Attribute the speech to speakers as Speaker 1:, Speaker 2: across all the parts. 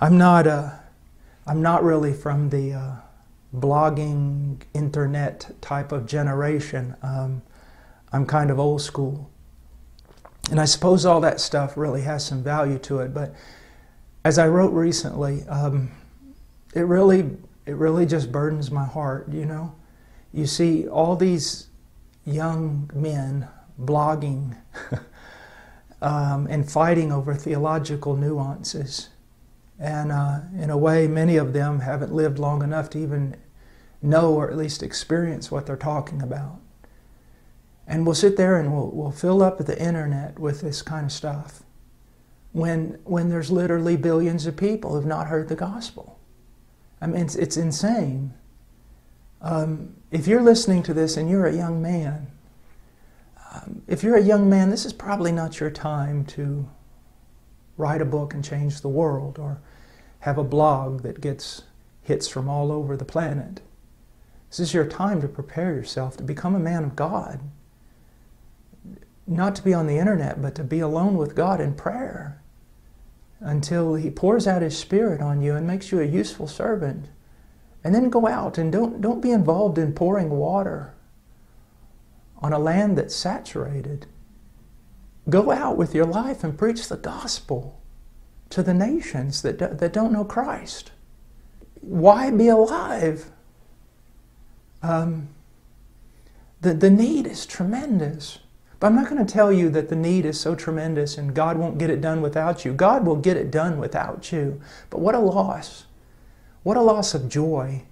Speaker 1: I'm not really from the blogging, internet type of generation. I'm kind of old school. And I suppose all that stuff really has some value to it. But as I wrote recently, it really just burdens my heart, you know. You see all these young men blogging and fighting over theological nuances. And in a way, many of them haven't lived long enough to even know or at least experience what they're talking about. And we'll sit there and we'll fill up the internet with this kind of stuff when there's literally billions of people who've not heard the gospel. I mean, it's insane. If you're listening to this and you're a young man, this is probably not your time to write a book and change the world or have a blog that gets hits from all over the planet. This is your time to prepare yourself to become a man of God. Not to be on the internet, but to be alone with God in prayer until He pours out His Spirit on you and makes you a useful servant. And then go out and don't be involved in pouring water on a land that's saturated. Go out with your life and preach the gospel to the nations that don't know Christ. Why be alive? The need is tremendous. But I'm not going to tell you that the need is so tremendous and God won't get it done without you. God will get it done without you. But what a loss. What a loss of joy.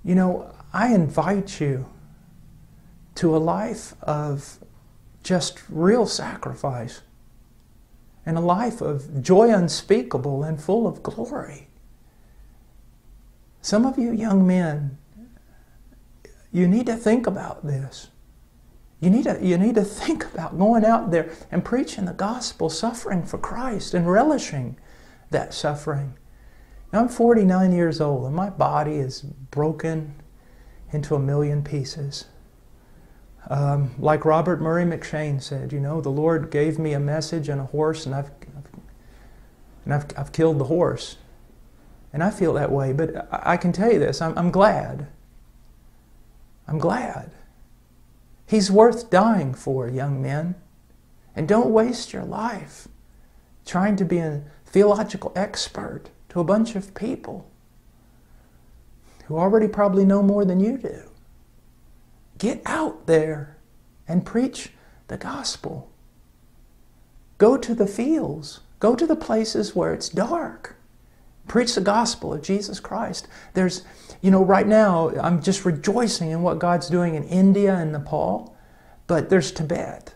Speaker 1: You know, I invite you to a life of just real sacrifice and a life of joy unspeakable and full of glory. Some of you young men, you need to think about this. You need to think about going out there and preaching the gospel, suffering for Christ and relishing that suffering. Now, I'm 49 years old and my body is broken into a million pieces. Like Robert Murray McShane said, you know, the Lord gave me a message and a horse, and I've killed the horse. And I feel that way, but I can tell you this, I'm glad. I'm glad. He's worth dying for, young men. And don't waste your life trying to be a theological expert to a bunch of people who already probably know more than you do. Get out there and preach the gospel. Go to the fields. Go to the places where it's dark. Preach the gospel of Jesus Christ. There's, you know, right now I'm just rejoicing in what God's doing in India and Nepal, but there's Tibet.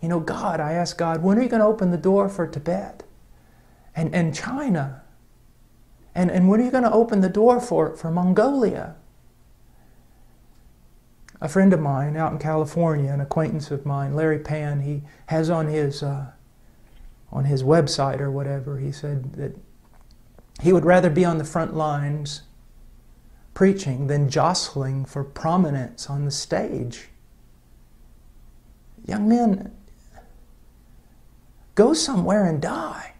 Speaker 1: You know, God, I ask God, when are you going to open the door for Tibet? And China? And when are you going to open the door for Mongolia? A friend of mine out in California, an acquaintance of mine, Larry Pan, he has on his website or whatever, he said that he would rather be on the front lines preaching than jostling for prominence on the stage. Young men, go somewhere and die,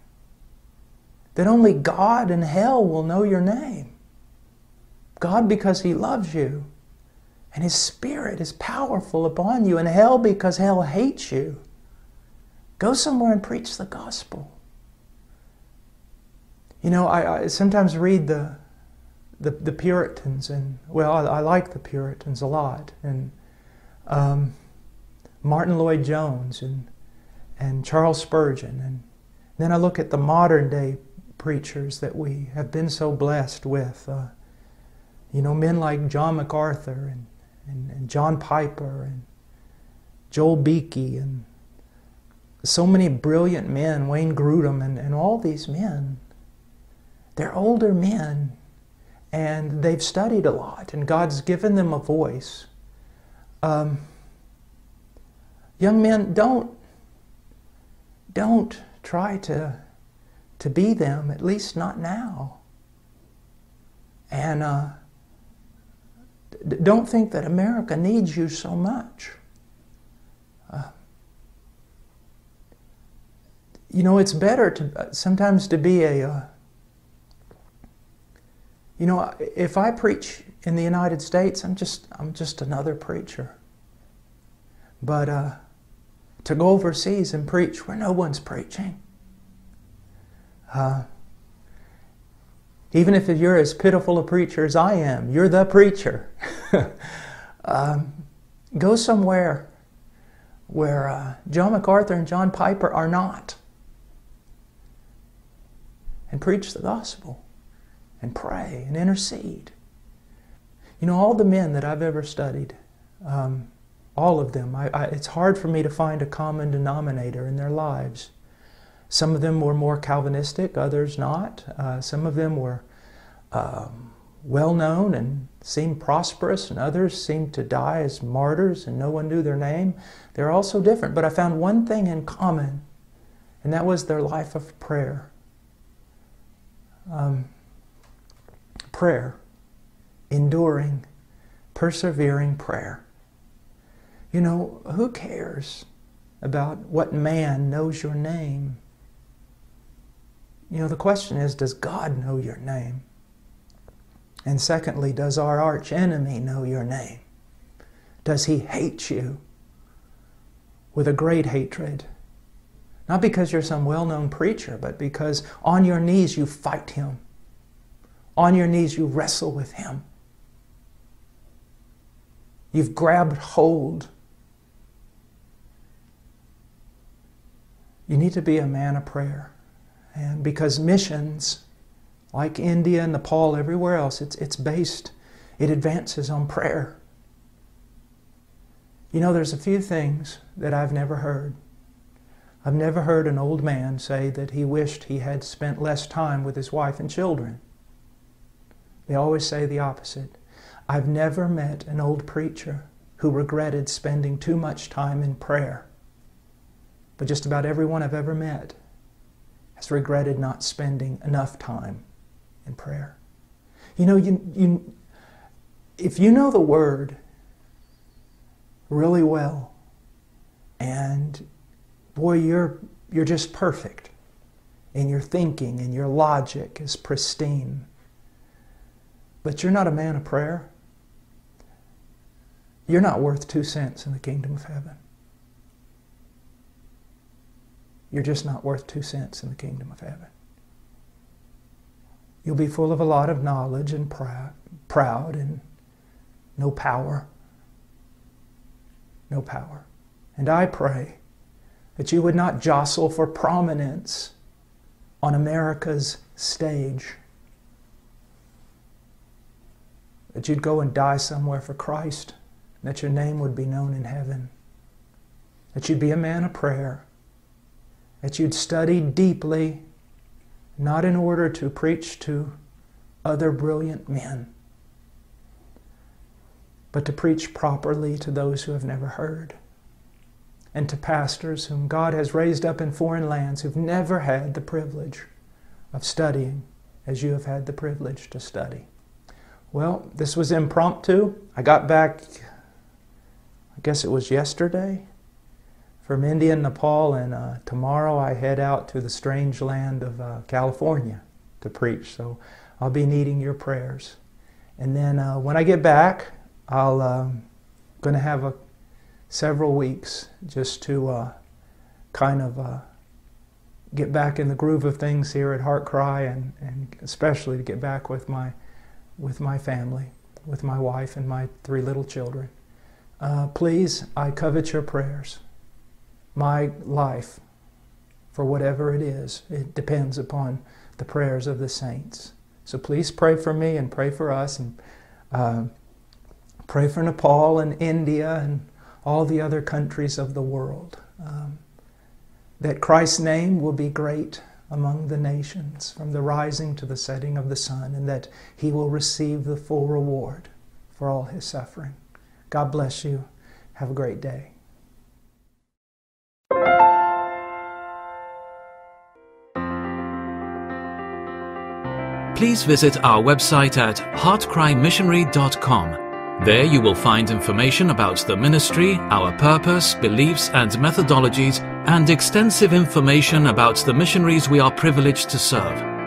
Speaker 1: that only God and hell will know your name. God because He loves you, and His Spirit is powerful upon you, and hell because hell hates you. Go somewhere and preach the gospel. You know, I sometimes read the Puritans, and, well, I like the Puritans a lot, and Martin Lloyd-Jones and Charles Spurgeon, and then I look at the modern day preachers that we have been so blessed with. You know, men like John MacArthur and John Piper and Joel Beakey and so many brilliant men, Wayne Grudem and all these men. They're older men and they've studied a lot and God's given them a voice. Young men, don't try to be them, at least not now. And don't think that America needs you so much. You know, it's better to sometimes to be a, you know, if I preach in the United States, I'm just another preacher. But to go overseas and preach where no one's preaching, even if you're as pitiful a preacher as I am, you're the preacher. Go somewhere where John MacArthur and John Piper are not, and preach the gospel, and pray, and intercede. You know, all the men that I've ever studied, all of them, it's hard for me to find a common denominator in their lives. Some of them were more Calvinistic, others not. Some of them were well-known and seemed prosperous, and others seemed to die as martyrs and no one knew their name. They're all so different, but I found one thing in common, and that was their life of prayer. Prayer, enduring, persevering prayer. You know, who cares about what man knows your name? You know, the question is, does God know your name? And secondly, does our arch enemy know your name? Does he hate you with a great hatred? Not because you're some well-known preacher, but because on your knees you fight him. On your knees you wrestle with him. You've grabbed hold. You need to be a man of prayer. And because missions, like India and Nepal, everywhere else, it advances on prayer. You know, there's a few things that I've never heard. I've never heard an old man say that he wished he had spent less time with his wife and children. They always say the opposite. I've never met an old preacher who regretted spending too much time in prayer. But just about everyone I've ever met has regretted not spending enough time in prayer. You know, if you know the Word really well, and boy, you're just perfect, and your thinking and your logic is pristine, but you're not a man of prayer, you're not worth 2 cents in the kingdom of heaven. You're just not worth 2 cents in the kingdom of heaven. You'll be full of a lot of knowledge and proud and no power. No power. And I pray that you would not jostle for prominence on America's stage. That you'd go and die somewhere for Christ, and that your name would be known in heaven. That you'd be a man of prayer. That you'd study deeply, not in order to preach to other brilliant men, but to preach properly to those who have never heard, and to pastors whom God has raised up in foreign lands who've never had the privilege of studying as you have had the privilege to study. Well, this was impromptu. I got back, I guess it was yesterday, from India and Nepal, and tomorrow I head out to the strange land of California to preach. So I'll be needing your prayers. And then when I get back, I'll going to have several weeks just to kind of get back in the groove of things here at Heart Cry, and especially to get back with my family, with my wife and my 3 little children. Please, I covet your prayers. My life, for whatever it is, it depends upon the prayers of the saints. So please pray for me and pray for us, and pray for Nepal and India and all the other countries of the world. That Christ's name will be great among the nations from the rising to the setting of the sun, and that He will receive the full reward for all His suffering. God bless you. Have a great day.
Speaker 2: Please visit our website at heartcrymissionary.com. There you will find information about the ministry, our purpose, beliefs and methodologies, and extensive information about the missionaries we are privileged to serve.